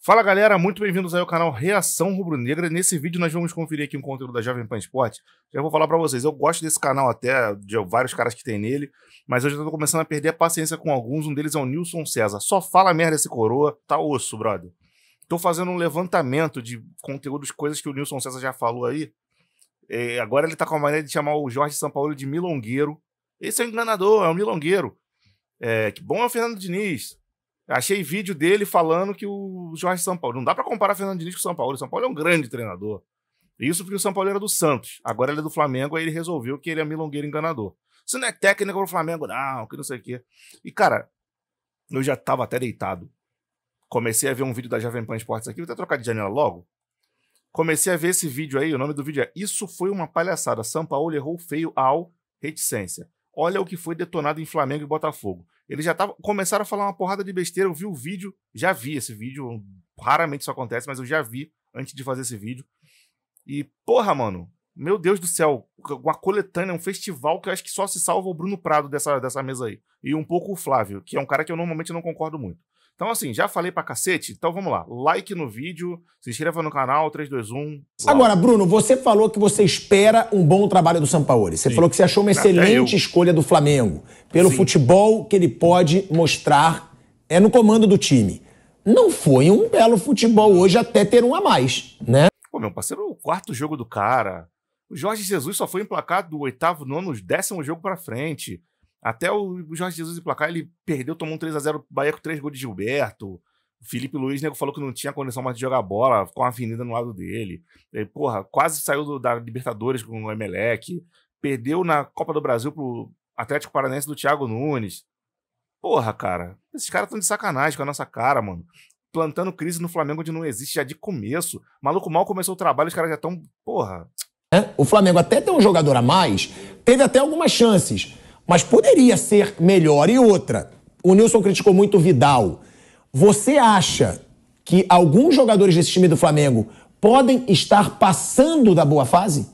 Fala galera, muito bem-vindos aí ao canal Reação Rubro-Negra. Nesse vídeo nós vamos conferir aqui um conteúdo da Jovem Pan Esporte. Já vou falar pra vocês, eu gosto desse canal até, de vários caras que tem nele, mas eu já tô começando a perder a paciência com alguns. Um deles é o Nilson César. Só fala merda esse coroa, tá osso, brother. Tô fazendo um levantamento de conteúdos, coisas que o Nilson César já falou aí. Agora ele tá com a maneira de chamar o Jorge Sampaoli de milongueiro. Esse é o enganador, é o milongueiro. Que bom é o Fernando Diniz. Achei vídeo dele falando que o Jorge Sampaoli... Não dá pra comparar Fernando Diniz com o Sampaoli. O Sampaoli é um grande treinador. Isso porque o Sampaoli era do Santos. Agora ele é do Flamengo, aí ele resolveu que ele é milongueiro enganador. Isso não é técnico pro Flamengo, não, que não sei o quê. E, cara, eu já tava até deitado. Comecei a ver um vídeo da Jovem Pan Esportes aqui. Vou até trocar de janela logo. Comecei a ver esse vídeo aí. O nome do vídeo é Isso Foi Uma Palhaçada. Sampaoli errou feio ao reticência. Olha o que foi detonado em Flamengo e Botafogo. Eles já começaram a falar uma porrada de besteira. Eu vi o vídeo, já vi esse vídeo. Raramente isso acontece, mas eu já vi antes de fazer esse vídeo. E, porra, mano, meu Deus do céu, uma coletânea, um festival que eu acho que só se salva o Bruno Prado dessa mesa aí. E um pouco o Flávio, que é um cara que eu normalmente não concordo muito. Então, assim, já falei pra cacete? Então vamos lá. Like no vídeo, se inscreva no canal, 3, 2, 1. Agora, Bruno, você falou que você espera um bom trabalho do Sampaoli. Você falou que você achou uma excelente escolha do Flamengo, pelo futebol que ele pode mostrar no comando do time. Não foi um belo futebol hoje até ter um a mais, né? Pô, meu parceiro, o quarto jogo do cara. O Jorge Jesus só foi emplacado do 8º, 9º, 10º jogo pra frente. Até o Jorge Jesus emplacar, ele perdeu, tomou um 3-0 Bahia com 3 gols de Gilberto. O Felipe Luiz, nego, falou que não tinha condição mais de jogar bola, com a Avenida no lado dele. Porra, quase saiu da Libertadores com o Emelec. Perdeu na Copa do Brasil pro Atlético Paranaense do Thiago Nunes. Porra, cara, esses caras estão de sacanagem com a nossa cara, mano. Plantando crise no Flamengo onde não existe já de começo. Maluco, mal começou o trabalho, os caras já estão... Porra. O Flamengo até tem um jogador a mais, teve até algumas chances, mas poderia ser melhor. E outra, o Nilson criticou muito o Vidal. Você acha que alguns jogadores desse time do Flamengo podem estar passando da boa fase?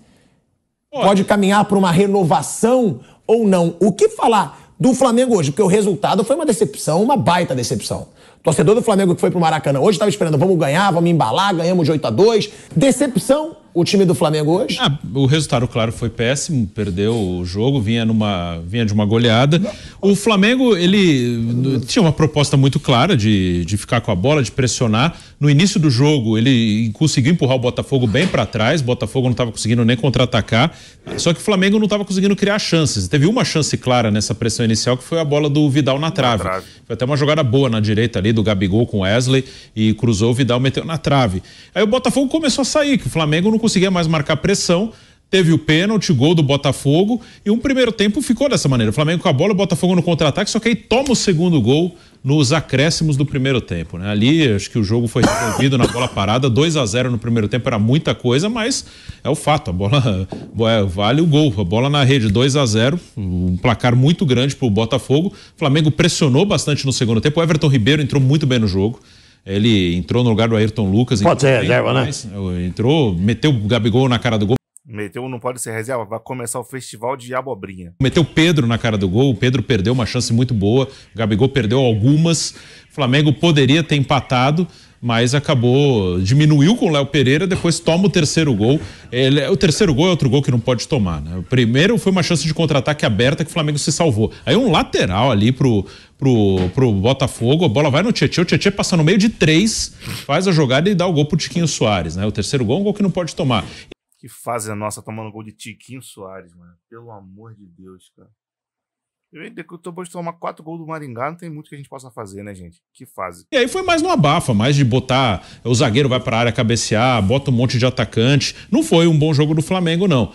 Pode caminhar para uma renovação ou não? O que falar do Flamengo hoje? Porque o resultado foi uma decepção, uma baita decepção. O torcedor do Flamengo que foi pro Maracanã hoje estava esperando, vamos ganhar, vamos embalar, ganhamos de 8-2. Decepção o time do Flamengo hoje? O resultado, claro, foi péssimo, perdeu o jogo, vinha de uma goleada. O Flamengo, ele tinha uma proposta muito clara de ficar com a bola, de pressionar. No início do jogo, ele conseguiu empurrar o Botafogo bem para trás, o Botafogo não estava conseguindo nem contra-atacar, só que o Flamengo não estava conseguindo criar chances. Teve uma chance clara nessa pressão inicial, que foi a bola do Vidal na trave. Foi até uma jogada boa na direita ali, do Gabigol com o Wesley, e cruzou, o Vidal meteu na trave. Aí o Botafogo começou a sair, que o Flamengo não conseguia mais marcar pressão, teve o pênalti, gol do Botafogo, e um primeiro tempo ficou dessa maneira, o Flamengo com a bola, o Botafogo no contra-ataque, só que aí toma o segundo gol nos acréscimos do primeiro tempo, né? Ali, acho que o jogo foi resolvido na bola parada, 2-0 no primeiro tempo era muita coisa, mas é o fato, a bola vale o gol, a bola na rede, 2-0, um placar muito grande pro Botafogo. O Flamengo pressionou bastante no segundo tempo, o Everton Ribeiro entrou muito bem no jogo. Ele entrou no lugar do Ayrton Lucas. Pode ser reserva, né? Entrou, meteu o Gabigol na cara do gol. Meteu, não pode ser reserva, vai começar o festival de abobrinha. Meteu o Pedro na cara do gol, o Pedro perdeu uma chance muito boa, o Gabigol perdeu algumas. O Flamengo poderia ter empatado, mas diminuiu com o Léo Pereira, depois toma o terceiro gol. O terceiro gol é outro gol que não pode tomar, né? O primeiro foi uma chance de contra-ataque aberta que o Flamengo se salvou. Aí um lateral ali pro Botafogo, a bola vai no Tietê, o Tietê passa no meio de 3, faz a jogada e dá o gol pro Tiquinho Soares, né? O terceiro gol é um gol que não pode tomar. Que fase a nossa tomando gol de Tiquinho Soares, mano. Pelo amor de Deus, cara. Eu depois de tomar 4 gols do Maringá, não tem muito que a gente possa fazer, né, gente? Que fase. E aí foi mais no abafa, mais de botar o zagueiro vai pra área cabecear, bota um monte de atacante. Não foi um bom jogo do Flamengo, não.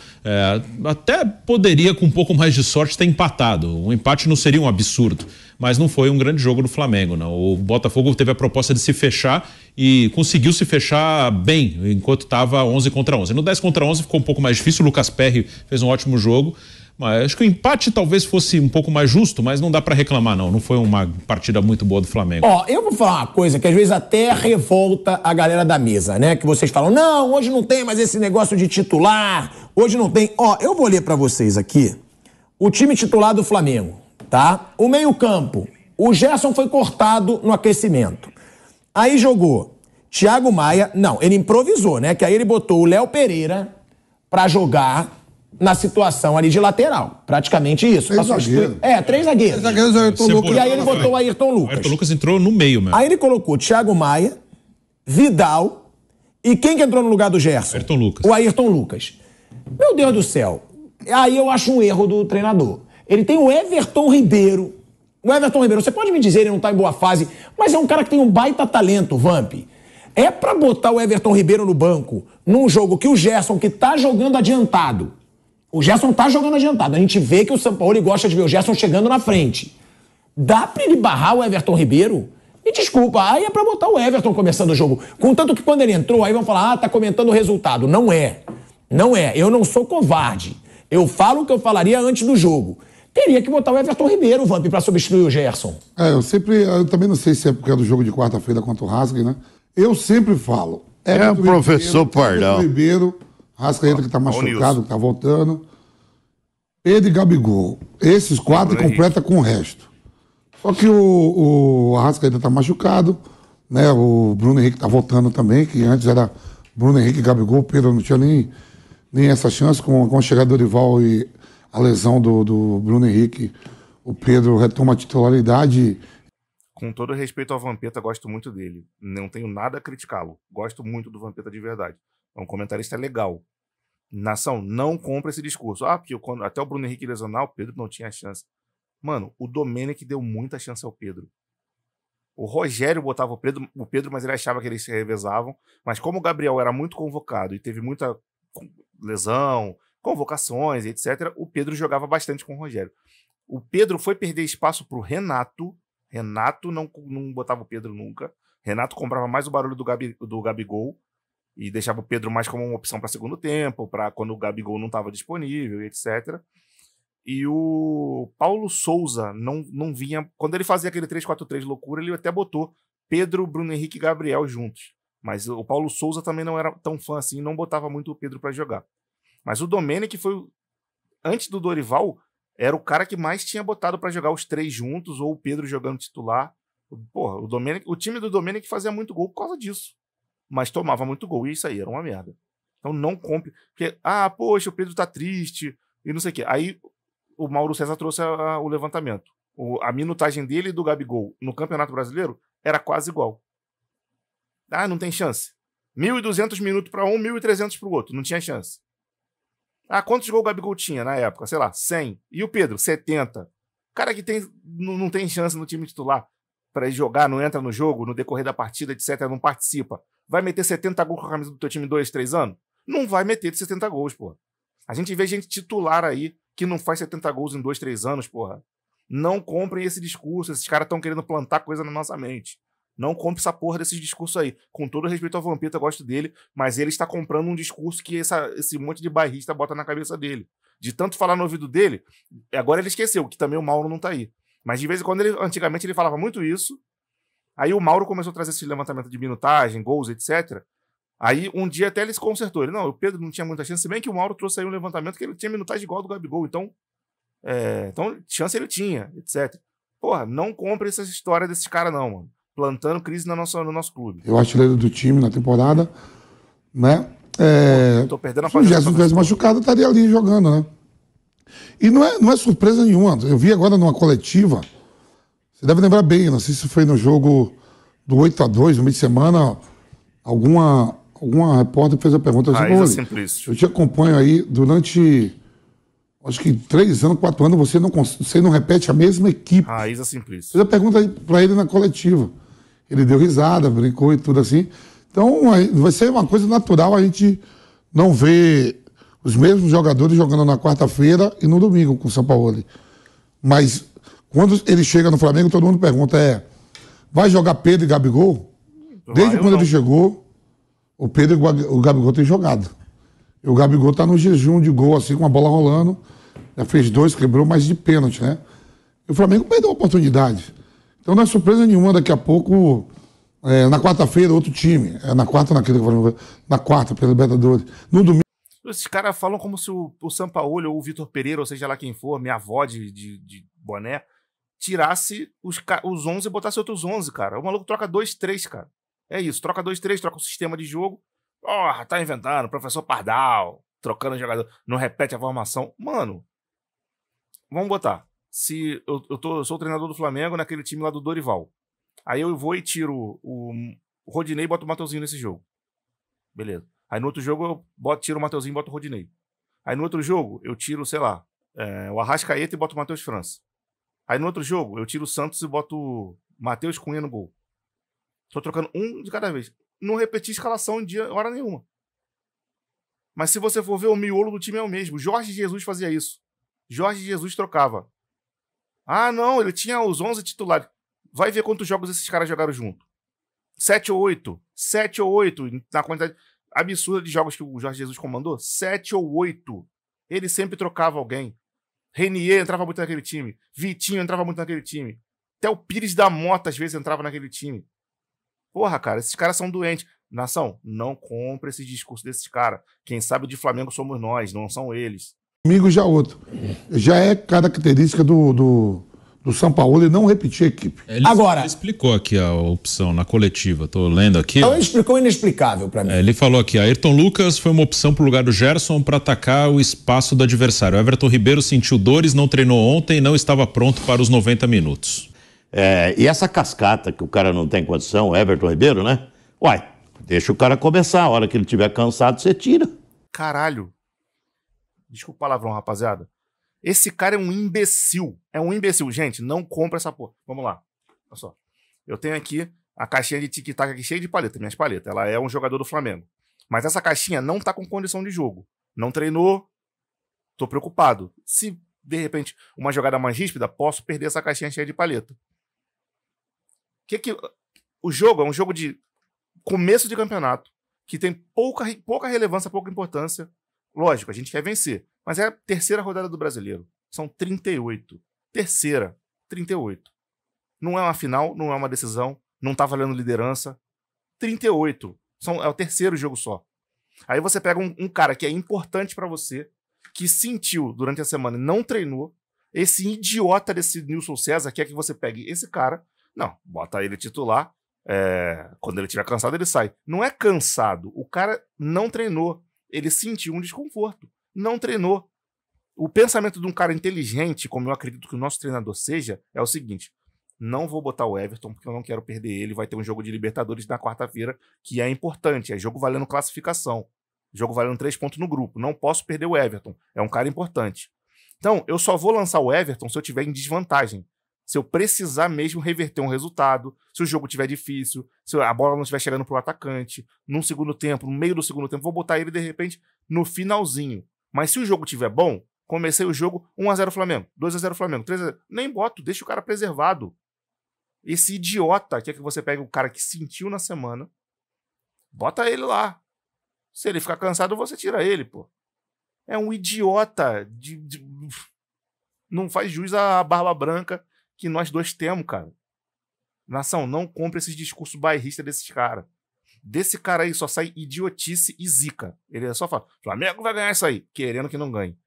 Até poderia, com um pouco mais de sorte, ter empatado. Um empate não seria um absurdo, mas não foi um grande jogo do Flamengo, não. O Botafogo teve a proposta de se fechar e conseguiu se fechar bem, enquanto estava 11 contra 11. No 10 contra 11 ficou um pouco mais difícil, o Lucas Perry fez um ótimo jogo. Mas acho que o empate talvez fosse um pouco mais justo, mas não dá pra reclamar, não. Não foi uma partida muito boa do Flamengo. Eu vou falar uma coisa que às vezes até revolta a galera da mesa, né? Que vocês falam, não, hoje não tem mais esse negócio de titular, hoje não tem... Eu vou ler pra vocês aqui o time titular do Flamengo, tá? O meio-campo, o Gerson foi cortado no aquecimento. Aí jogou Thiago Maia, não, ele improvisou, né? Que aí ele botou o Léo Pereira pra jogar na situação ali de lateral. Praticamente isso. 3 zagueiros. 3 zagueiros. 3 zagueiros, Ayrton Lucas. E aí ele botou o Ayrton O Lucas. Ayrton Lucas entrou no meio mesmo. Aí ele colocou Thiago Maia, Vidal e quem que entrou no lugar do Gerson? Ayrton Lucas. O Ayrton Lucas. Meu Deus do céu. Aí eu acho um erro do treinador. Ele tem o Everton Ribeiro. O Everton Ribeiro, você pode me dizer, ele não tá em boa fase, mas é um cara que tem um baita talento, Vamp. É pra botar o Everton Ribeiro no banco num jogo que o Gerson, que tá jogando adiantado. O Gerson tá jogando adiantado. A gente vê que o Sampaoli gosta de ver o Gerson chegando na frente. Dá pra ele barrar o Everton Ribeiro? E desculpa, aí é pra botar o Everton começando o jogo. Contanto que quando ele entrou, aí vão falar, tá comentando o resultado. Não é. Não é. Eu não sou covarde. Eu falo o que eu falaria antes do jogo. Teria que botar o Everton Ribeiro, Vamp, pra substituir o Gerson. Eu também não sei se é porque é do jogo de quarta-feira contra o Rasca, né? Eu sempre falo. O professor Pardal. Everton Ribeiro, Rascaeta que tá machucado, que tá voltando. Pedro e Gabigol. Esses 4 completa com o resto. Só que o Arrascaeta tá machucado, né? O Bruno Henrique tá voltando também, que antes era Bruno Henrique e Gabigol. O Pedro não tinha nem essa chance. Com a chegada do Dorival e a lesão do Bruno Henrique, o Pedro retoma a titularidade. Com todo respeito ao Vampeta, gosto muito dele. Não tenho nada a criticá-lo. Gosto muito do Vampeta de verdade. É um comentarista legal. Nação, não compra esse discurso. Porque até o Bruno Henrique lesionar, o Pedro não tinha chance. Mano, o Domenech deu muita chance ao Pedro. O Rogério botava o Pedro, mas ele achava que eles se revezavam. Mas como o Gabriel era muito convocado e teve muita lesão, convocações, etc., o Pedro jogava bastante com o Rogério. O Pedro foi perder espaço pro Renato. Renato não botava o Pedro nunca. Renato comprava mais o barulho do Gabigol e deixava o Pedro mais como uma opção para segundo tempo, para quando o Gabigol não estava disponível, etc. E o Paulo Souza não vinha... Quando ele fazia aquele 3-4-3 loucura, ele até botou Pedro, Bruno Henrique e Gabriel juntos. Mas o Paulo Souza também não era tão fã assim, não botava muito o Pedro para jogar. Mas o Domenech foi... Antes do Dorival, era o cara que mais tinha botado para jogar os 3 juntos, ou o Pedro jogando titular. Porra, o time do Domenech fazia muito gol por causa disso. Mas tomava muito gol, e isso aí era uma merda. Então não compre. Porque, poxa, o Pedro tá triste, e não sei o quê. Aí o Mauro César trouxe o levantamento. A minutagem dele e do Gabigol no Campeonato Brasileiro era quase igual. Não tem chance. 1.200 minutos para um, 1.300 para o outro. Não tinha chance. Quantos gols o Gabigol tinha na época? Sei lá, 100. E o Pedro? 70. Cara que não tem chance no time titular para ir jogar, não entra no jogo, no decorrer da partida, etc., não participa. Vai meter 70 gols com a camisa do teu time 2, 3 anos? Não vai meter de 70 gols, porra. A gente vê gente titular aí que não faz 70 gols em 2, 3 anos, porra. Não comprem esse discurso. Esses caras estão querendo plantar coisa na nossa mente. Não compre essa porra desses discursos aí. Com todo respeito ao Vampeta, eu gosto dele, mas ele está comprando um discurso que esse monte de bairrista bota na cabeça dele. De tanto falar no ouvido dele, agora ele esqueceu que também o Mauro não tá aí. Mas de vez em quando, antigamente, ele falava muito isso. Aí o Mauro começou a trazer esse levantamento de minutagem, gols, etc. Aí um dia até ele se consertou. Ele, não, o Pedro não tinha muita chance, se bem que o Mauro trouxe aí um levantamento que ele tinha minutagem igual ao do Gabigol. Então chance ele tinha, etc. Porra, não compre essa história desses caras não, mano. Plantando crise no nosso clube. Eu artilheiro do time na temporada, né? Tô perdendo a se o Gerson tivesse machucado, estaria ali jogando, né? E não é surpresa nenhuma. Eu vi agora numa coletiva, você deve lembrar bem, não sei se foi no jogo do 8-2, no meio de semana, alguma repórter fez a pergunta assim, eu te acompanho aí durante, acho que 3 anos, 4 anos, você não repete a mesma equipe. Raíza Simplício. Fez a pergunta aí pra ele na coletiva. Ele deu risada, brincou e tudo assim. Então, vai ser uma coisa natural a gente não ver os mesmos jogadores jogando na quarta-feira e no domingo com o Sampaoli. Mas, quando ele chega no Flamengo, todo mundo pergunta, vai jogar Pedro e Gabigol? Desde quando ele chegou, o Pedro e o Gabigol têm jogado. E o Gabigol tá no jejum de gol, assim, com a bola rolando. Já fez 2, quebrou, mas de pênalti, né? E o Flamengo perdeu a oportunidade. Então não é surpresa nenhuma, daqui a pouco, na quarta-feira, outro time. Na quarta, pela Libertadores. No domingo. Esses caras falam como se o Sampaoli ou o Vitor Pereira, ou seja lá quem for, minha avó de boné, tirasse os 11 e botasse outros 11, cara. O maluco troca 2, 3, cara. É isso, troca 2-3, troca o sistema de jogo. Tá inventando, professor Pardal, trocando jogador, não repete a formação. Mano, vamos botar. Se eu sou o treinador do Flamengo naquele time lá do Dorival. Aí eu vou e tiro o Rodinei e boto o Mateuzinho nesse jogo. Beleza. Aí no outro jogo eu tiro o Mateuzinho e boto o Rodinei. Aí no outro jogo eu tiro, sei lá, o Arrascaeta e boto o Matheus França. Aí no outro jogo eu tiro o Santos e boto o Matheus Cunha no gol. Tô trocando um de cada vez. Não repeti escalação em hora nenhuma. Mas se você for ver, o miolo do time é o mesmo. Jorge Jesus fazia isso. Jorge Jesus trocava. Não, ele tinha os 11 titulares. Vai ver quantos jogos esses caras jogaram junto. 7 ou 8. 7 ou 8. Na quantidade absurda de jogos que o Jorge Jesus comandou. 7 ou 8. Ele sempre trocava alguém. Renier entrava muito naquele time. Vitinho entrava muito naquele time. Até o Pires da Mota às vezes entrava naquele time. Porra, cara, esses caras são doentes. Nação, não compra esse discurso desses caras. Quem sabe de Flamengo somos nós, não são eles. Comigo já outro. Já é característica do São Paulo não repetir a equipe. Ele explicou aqui a opção na coletiva, tô lendo aqui. Então ele explicou o inexplicável pra mim. Ele falou aqui, Ayrton Lucas foi uma opção pro lugar do Gerson para atacar o espaço do adversário. Everton Ribeiro sentiu dores, não treinou ontem e não estava pronto para os 90 minutos. E essa cascata que o cara não tem condição, Everton Ribeiro, né? Deixa o cara começar. A hora que ele estiver cansado, você tira. Caralho. Desculpa o palavrão, rapaziada. Esse cara é um imbecil. É um imbecil. Gente, não compra essa porra. Vamos lá. Olha só. Eu tenho aqui a caixinha de tic-tac aqui cheia de paleta, minhas paletas. Ela é um jogador do Flamengo. Mas essa caixinha não tá com condição de jogo. Não treinou. Tô preocupado. Se, de repente, uma jogada mais ríspida, posso perder essa caixinha cheia de paleta. O jogo é um jogo de começo de campeonato, que tem pouca relevância, pouca importância. Lógico, a gente quer vencer, mas é a terceira rodada do Brasileiro. São 38. Terceira, 38. Não é uma final, não é uma decisão, não tá valendo liderança. 38. É o terceiro jogo só. Aí você pega um cara que é importante pra você, que sentiu durante a semana e não treinou. Esse idiota desse Nilson César quer que você pegue esse cara. Não, bota ele titular. Quando ele estiver cansado, ele sai. Não é cansado. O cara não treinou. Ele sentiu um desconforto. Não treinou. O pensamento de um cara inteligente, como eu acredito que o nosso treinador seja, é o seguinte: não vou botar o Everton porque eu não quero perder ele. Vai ter um jogo de Libertadores na quarta-feira que é importante. É jogo valendo classificação. Jogo valendo 3 pontos no grupo. Não posso perder o Everton. É um cara importante. Então, eu só vou lançar o Everton se eu tiver em desvantagem. Se eu precisar mesmo reverter um resultado, se o jogo estiver difícil, se a bola não estiver chegando pro atacante, no meio do segundo tempo, vou botar ele de repente no finalzinho. Mas se o jogo estiver bom, comecei o jogo 1-0 Flamengo, 2-0 Flamengo, 3-0, nem boto, deixa o cara preservado. Esse idiota quer que você pegue o cara que sentiu na semana, bota ele lá. Se ele ficar cansado, você tira ele, pô. É um idiota não faz jus à barba branca que nós dois temos, cara. Nação, não compre esses discursos bairristas desses caras. Desse cara aí só sai idiotice e zica. Ele só fala, Flamengo vai ganhar isso aí, querendo que não ganhe.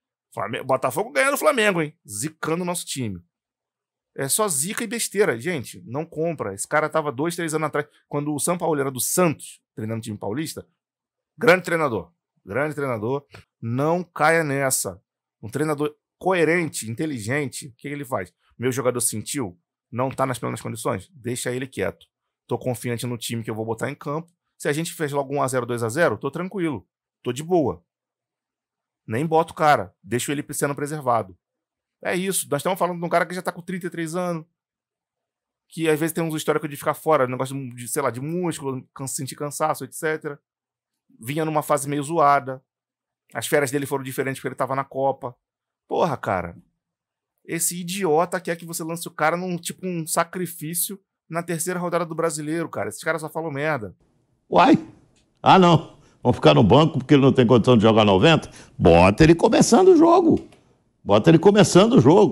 Botafogo ganhando o Flamengo, hein? Zicando o nosso time. É só zica e besteira. Gente, não compra. Esse cara tava 2, 3 anos atrás, quando o São Paulo era do Santos, treinando o time paulista. Grande treinador. Não caia nessa. Um treinador coerente, inteligente, o que ele faz? Meu jogador sentiu? Não tá nas plenas condições? Deixa ele quieto. Tô confiante no time que eu vou botar em campo. Se a gente fez logo 1-0, 2-0, tô tranquilo. Tô de boa. Nem boto o cara. Deixo ele sendo preservado. É isso. Nós estamos falando de um cara que já tá com 33 anos. Que às vezes tem uns históricos de ficar fora. Negócio de, sei lá, de músculo, sentir cansaço, etc. Vinha numa fase meio zoada. As férias dele foram diferentes porque ele tava na Copa. Porra, cara. Esse idiota quer que você lance o cara num tipo um sacrifício na terceira rodada do Brasileiro, cara. Esses caras só falam merda. Não. Vão ficar no banco porque ele não tem condição de jogar 90? Bota ele começando o jogo.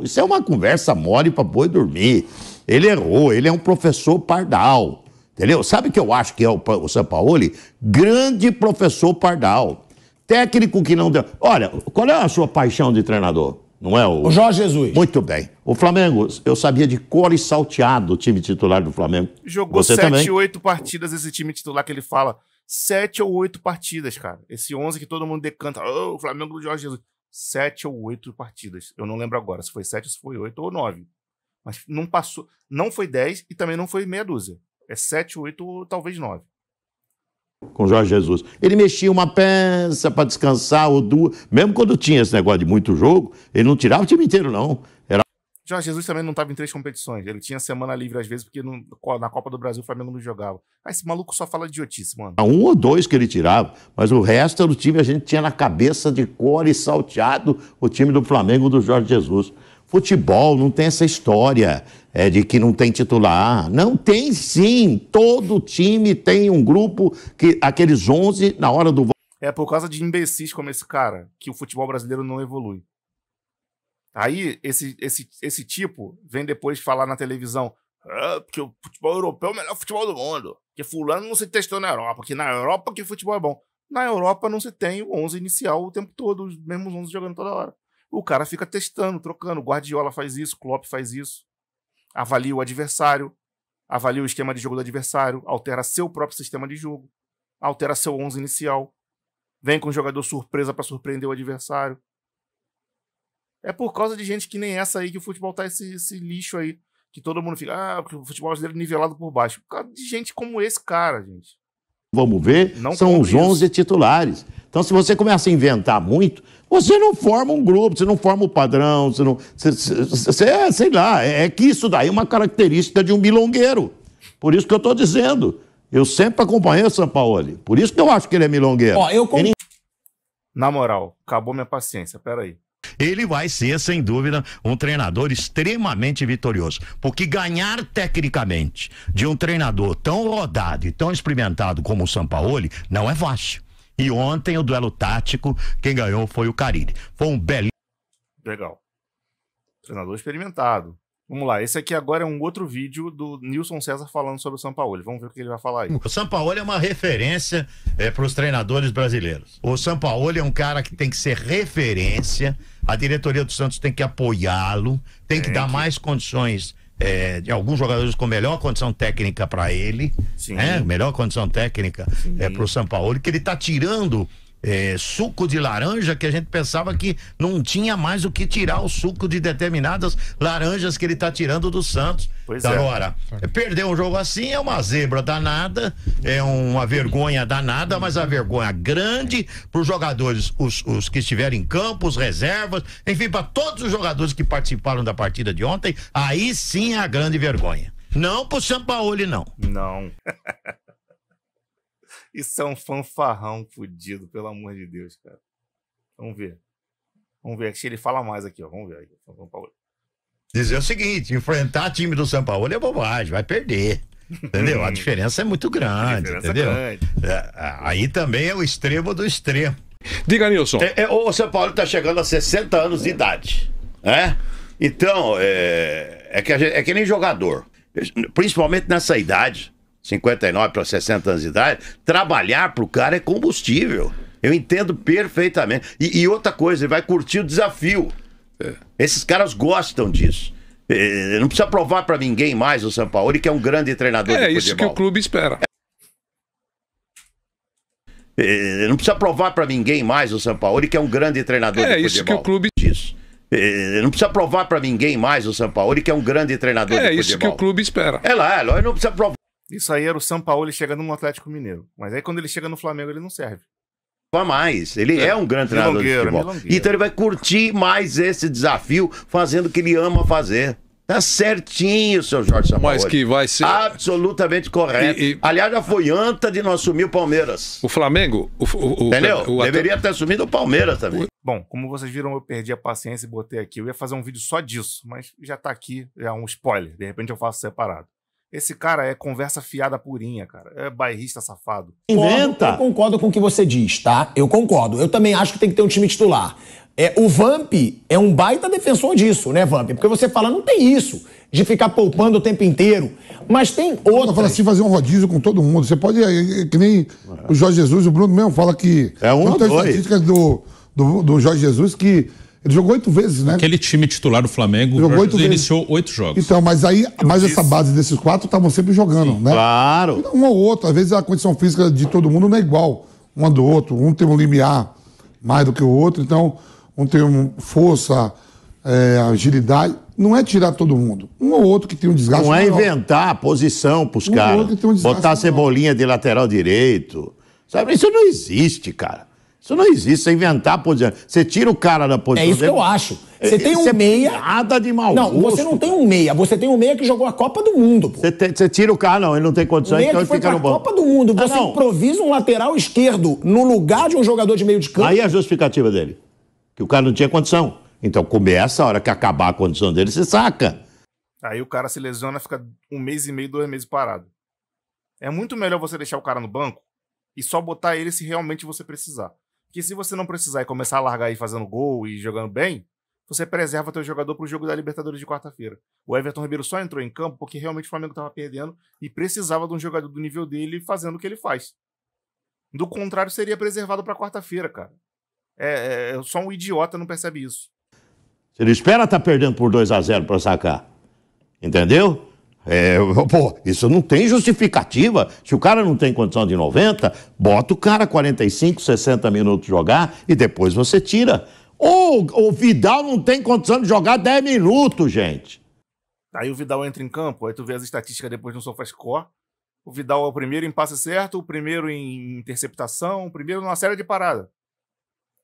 Isso é uma conversa mole pra boi dormir. Ele errou, ele é um professor Pardal. Entendeu? Sabe o que eu acho que é o Sampaoli? Grande professor Pardal. Técnico que não deu. Olha, qual é a sua paixão de treinador? não é O Jorge Jesus. Muito bem. O Flamengo, eu sabia de cor e salteado o time titular do Flamengo. Jogou Você 7, também? 8 partidas esse time titular que ele fala. 7 ou 8 partidas, cara. Esse 11 que todo mundo decanta. Oh, o Flamengo do Jorge Jesus. 7 ou 8 partidas. Eu não lembro agora se foi 7, se foi 8 ou 9. Mas não passou. Não foi 10 e também não foi meia dúzia. É 7, 8 ou talvez 9. Com o Jorge Jesus. Ele mexia uma peça para descansar, ou duas. Mesmo quando tinha esse negócio de muito jogo, ele não tirava o time inteiro, não. Era Jorge Jesus também não estava em 3 competições. Ele tinha semana livre às vezes, porque na Copa do Brasil o Flamengo não jogava. Ah, esse maluco só fala idiotice, mano. um ou dois que ele tirava, mas o resto do time a gente tinha na cabeça de cor e salteado o time do Flamengo do Jorge Jesus. Futebol não tem essa história de que não tem titular. Não tem sim. Todo time tem um grupo que aqueles 11 na hora do... É por causa de imbecis como esse cara que o futebol brasileiro não evolui. Aí, esse tipo vem depois falar na televisão porque o futebol europeu é o melhor futebol do mundo, que fulano não se testou na Europa, que na Europa que futebol é bom. Na Europa não se tem o 11 inicial o tempo todo, os mesmos 11 jogando toda hora. O cara fica testando, trocando. O Guardiola faz isso, o Klopp faz isso. Avalia o adversário, avalia o esquema de jogo do adversário, altera seu próprio sistema de jogo, altera seu 11 inicial, vem com um jogador surpresa para surpreender o adversário. É por causa de gente que nem essa aí que o futebol tá esse lixo aí. Que todo mundo fica, porque o futebol brasileiro é nivelado por baixo. Por causa de gente como esse cara, gente. Vamos ver, Não são os isso. 11 titulares. Então, se você começa a inventar muito, você não forma um grupo, você não forma o padrão, você não... sei lá, é que isso daí é uma característica de um milongueiro. Por isso que eu estou dizendo. Eu sempre acompanhei o Sampaoli. Por isso que eu acho que ele é milongueiro. Ó, eu concordo. Na moral, acabou minha paciência, peraí. Ele vai ser, sem dúvida, um treinador extremamente vitorioso. Porque ganhar tecnicamente de um treinador tão rodado e tão experimentado como o Sampaoli não é fácil. E ontem, o duelo tático, quem ganhou foi o Carille. Foi um belo... Legal. Treinador experimentado. Vamos lá, esse aqui agora é um outro vídeo do Nilson César falando sobre o Sampaoli. Vamos ver o que ele vai falar aí. O Sampaoli é uma referência para os treinadores brasileiros. O Sampaoli é um cara que tem que ser referência. A diretoria do Santos tem que apoiá-lo, tem que dar mais condições de alguns jogadores com melhor condição técnica para ele, melhor condição técnica para o Sampaoli, que ele está tirando suco de laranja que a gente pensava que não tinha mais o que tirar o suco de determinadas laranjas que ele está tirando do Santos. Pois Agora, perder um jogo assim é uma zebra danada, é uma vergonha danada, mas a vergonha grande para os jogadores, os que estiverem em campo, os reservas, enfim, para todos os jogadores que participaram da partida de ontem, aí sim é a grande vergonha. Não pro Sampaoli, não. Não. Isso é um fanfarrão fudido, pelo amor de Deus, cara. Vamos ver. Vamos ver. Acho que ele fala mais aqui, ó. Vamos ver. Dizer o seguinte, enfrentar time do Sampaoli é bobagem, vai perder. Entendeu? A diferença é muito grande, entendeu? Aí também é o extremo do extremo. Diga, Nilson. O Sampaoli está chegando a 60 anos de idade, né? Então, é que nem jogador. Principalmente nessa idade, 59 para 60 anos de idade, trabalhar pro cara é combustível. Eu entendo perfeitamente. E outra coisa, ele vai curtir o desafio. Esses caras gostam disso. Não precisa provar para ninguém mais o Sampaoli, que é um grande treinador de futebol. É isso que o clube espera. Não precisa provar para ninguém mais o Sampaoli, que é um grande treinador de futebol. É isso que o clube... Não precisa provar para ninguém mais o Sampaoli, que é um grande treinador de futebol. É isso que o clube espera. Não precisa provar. Isso aí era o Sampaoli chegando no Atlético Mineiro. Mas aí quando ele chega no Flamengo, ele não serve. Mais. Ele é um grande treinador de futebol. Então ele vai curtir mais esse desafio, fazendo o que ele ama fazer. Tá certinho, seu Jorge Sampaoli. Mas que vai ser... absolutamente correto. Aliás, já foi antes de não assumir o Palmeiras. O Flamengo... Entendeu? Deveria ter assumido o Palmeiras também. Bom, como vocês viram, eu perdi a paciência e botei aqui. Eu ia fazer um vídeo só disso, mas já tá aqui, já é um spoiler. De repente eu faço separado. Esse cara é conversa fiada purinha, cara. É bairrista safado. Inventa! Eu concordo com o que você diz, tá? Eu concordo. Eu também acho que tem que ter um time titular. O Vamp é um baita defensor disso, né, Vamp? Porque você fala, não tem isso de ficar poupando o tempo inteiro. Mas tem outra. Fala assim, fazer um rodízio com todo mundo. Você pode, que nem o Jorge Jesus, o Bruno mesmo fala que... É um ou dois. Estatísticas do Jorge Jesus que Ele jogou 8 vezes, né? Aquele time titular do Flamengo Jogou 8 vezes. iniciou 8 jogos. Então, mas aí, essa base desses 4 estavam sempre jogando, né? Claro. Um ou outro. Às vezes a condição física de todo mundo não é igual um do outro. Um tem um limiar mais do que o outro, então um tem força, agilidade. Não é tirar todo mundo. Um ou outro que tem um desgaste Não é maior. inventar a posição pros Um ou caras. outro que tem um desgaste Botar maior. Cebolinha de lateral direito. Sabe? Isso não existe, cara. Isso não existe. Você inventar a posição. Você tira o cara da posição É isso que dele. eu acho. Você tem Isso um meia. Nada de mau Não, gosto. você não tem um meia. Você tem um meia que jogou a Copa do Mundo, pô. Você tira o cara, não. Ele não tem condição, Meia então que ele foi fica pra no banco. Copa do Mundo. Ah, Você não. improvisa um lateral esquerdo no lugar de um jogador de meio de campo. Aí a justificativa dele. Que o cara não tinha condição. Então começa, a hora que acabar a condição dele, você saca. Aí o cara se lesiona, fica 1 mês e meio, 2 meses parado. É muito melhor você deixar o cara no banco e só botar ele se realmente você precisar. Porque se você não precisar e começar a largar aí fazendo gol e jogando bem, você preserva teu jogador pro jogo da Libertadores de quarta-feira. O Everton Ribeiro só entrou em campo porque realmente o Flamengo tava perdendo e precisava de um jogador do nível dele fazendo o que ele faz. Do contrário, seria preservado pra quarta-feira, cara. Só um idiota não percebe isso. Você não espera estar perdendo por 2-0 para sacar. Entendeu? Pô, isso não tem justificativa. Se o cara não tem condição de 90, bota o cara 45, 60 minutos jogar e depois você tira. O Vidal não tem condição de jogar 10 minutos, gente. Aí o Vidal entra em campo, aí tu vê as estatísticas depois no SofaScore. O Vidal é o primeiro em passe certo, o primeiro em interceptação, o primeiro numa série de paradas.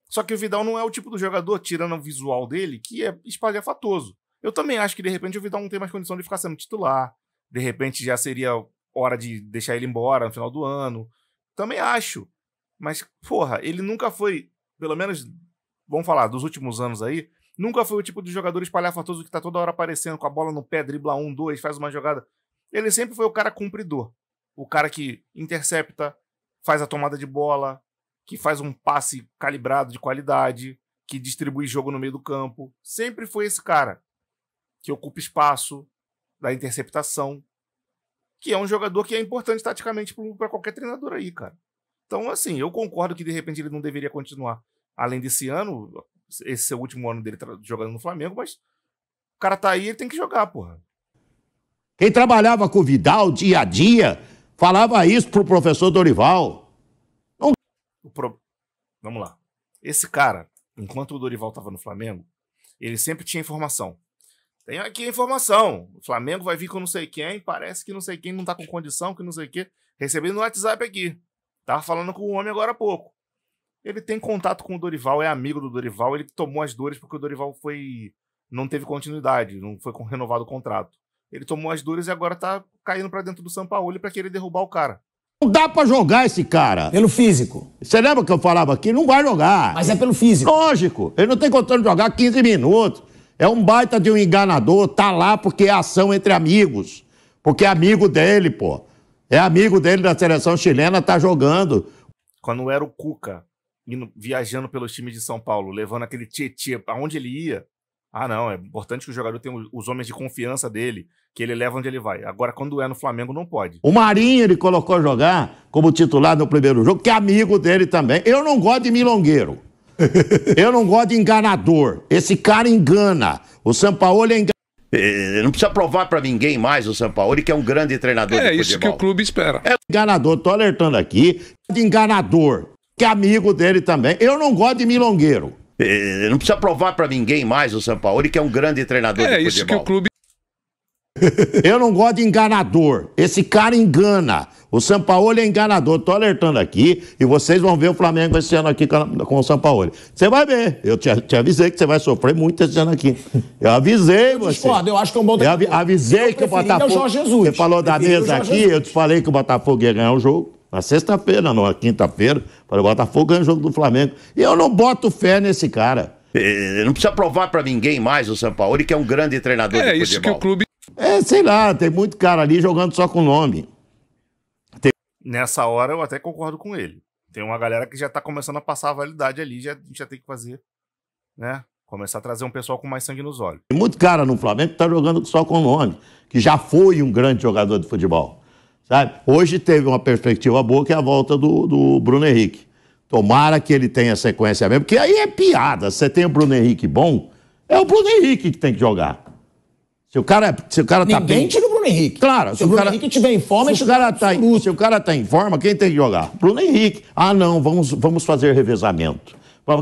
Só que o Vidal não é o tipo do jogador, tirando o visual dele, que é espalhafatoso. Eu também acho que, de repente, o Vidal não tem mais condição de ficar sendo titular. De repente, já seria hora de deixar ele embora no final do ano. Também acho. Mas, porra, ele nunca foi, pelo menos, vamos falar, dos últimos anos aí, nunca foi o tipo de jogador espalhafatoso que tá toda hora aparecendo com a bola no pé, dribla 1, 2, faz uma jogada. Ele sempre foi o cara cumpridor. O cara que intercepta, faz a tomada de bola, que faz um passe calibrado de qualidade, que distribui jogo no meio do campo. Sempre foi esse cara que ocupa espaço, da interceptação, que é um jogador que é importante taticamente para qualquer treinador aí, cara. Então, assim, eu concordo que de repente ele não deveria continuar além desse ano, esse é o último ano dele jogando no Flamengo, mas o cara tá aí, ele tem que jogar, porra. Quem trabalhava com o Vidal dia a dia falava isso pro professor Dorival. Vamos lá. Esse cara, enquanto o Dorival tava no Flamengo, ele sempre tinha informação. Tem aqui a informação. O Flamengo vai vir com não sei quem, parece que não sei quem não tá com condição, que não sei o quê. Recebi no WhatsApp aqui. Tava falando com o homem agora há pouco. Ele tem contato com o Dorival, é amigo do Dorival, ele tomou as dores porque o Dorival não teve continuidade, não foi renovado o contrato. Ele tomou as dores e agora tá caindo pra dentro do Sampaoli pra querer derrubar o cara. Não dá pra jogar esse cara. Pelo físico. Você lembra que eu falava aqui? Não vai jogar. Mas é pelo físico. Lógico. Ele não tem condição de jogar 15 minutos. É um baita de um enganador. Tá lá porque é ação entre amigos. Porque é amigo dele, pô. É amigo dele da seleção chilena, tá jogando. Quando era o Cuca viajando pelos times de São Paulo, levando aquele tietê aonde ele ia, não, é importante que o jogador tenha os homens de confiança dele, que ele leva onde ele vai. Agora, quando é no Flamengo, não pode. O Marinho ele colocou jogar como titular no primeiro jogo, que é amigo dele também. Eu não gosto de milongueiro. Eu não gosto de enganador. Esse cara engana. O Sampaoli é enganador. Não precisa provar pra ninguém mais o Sampaoli, que é um grande treinador de futebol. É isso que o clube espera. É enganador, tô alertando aqui. De enganador, que é amigo dele também. Eu não gosto de milongueiro. Não precisa provar pra ninguém mais o Sampaoli, que é um grande treinador de futebol. É isso que o clube... Eu não gosto de enganador. Esse cara engana. O Sampaoli é enganador. Tô alertando aqui e vocês vão ver o Flamengo esse ano aqui com o Sampaoli. Você vai ver. Eu te avisei que você vai sofrer muito esse ano aqui. Eu avisei você. Discordo, eu acho que é um bom treinador. Avisei que o Botafogo... É o Jorge Jesus. Você falou da mesa aqui, eu te falei que o Botafogo ia ganhar o jogo. Na sexta-feira, na quinta-feira. Falei, o Botafogo ganha o jogo do Flamengo. E eu não boto fé nesse cara. Não precisa provar pra ninguém mais o Sampaoli, que é um grande treinador de futebol. É isso que o clube... Sei lá, tem muito cara ali jogando só com nome. Nessa hora eu até concordo com ele. Tem uma galera que já tá começando a passar a validade ali, a gente já tem que fazer, né? Começar a trazer um pessoal com mais sangue nos olhos. Tem muito cara no Flamengo que tá jogando só com nome, que já foi um grande jogador de futebol, sabe? Hoje teve uma perspectiva boa, que é a volta do Bruno Henrique. Tomara que ele tenha sequência mesmo, porque aí é piada. Você tem o Bruno Henrique bom, é o Bruno Henrique que tem que jogar. Se o cara tá Ninguém bem... tira o Bruno Henrique. Claro, se o Bruno Henrique estiver em forma, se o cara tá em forma, quem tem que jogar? Bruno Henrique. Ah, não, vamos fazer revezamento.